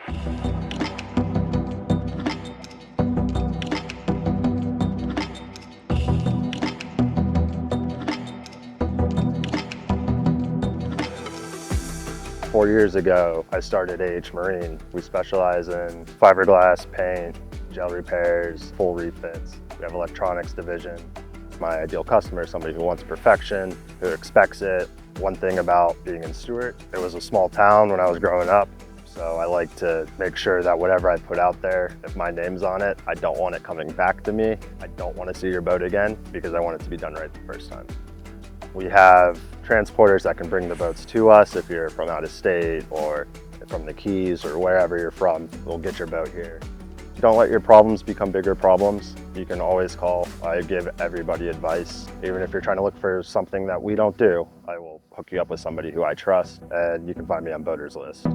4 years ago, I started AH Marine. We specialize in fiberglass, paint, gel repairs, full refits. We have electronics division. My ideal customer is somebody who wants perfection, who expects it. One thing about being in Stewart, it was a small town when I was growing up, so I like to make sure that whatever I put out there, if my name's on it, I don't want it coming back to me. I don't want to see your boat again because I want it to be done right the first time. We have transporters that can bring the boats to us if you're from out of state or from the Keys or wherever you're from. We'll get your boat here. Don't let your problems become bigger problems. You can always call. I give everybody advice. Even if you're trying to look for something that we don't do, I will hook you up with somebody who I trust, and you can find me on Boaters List.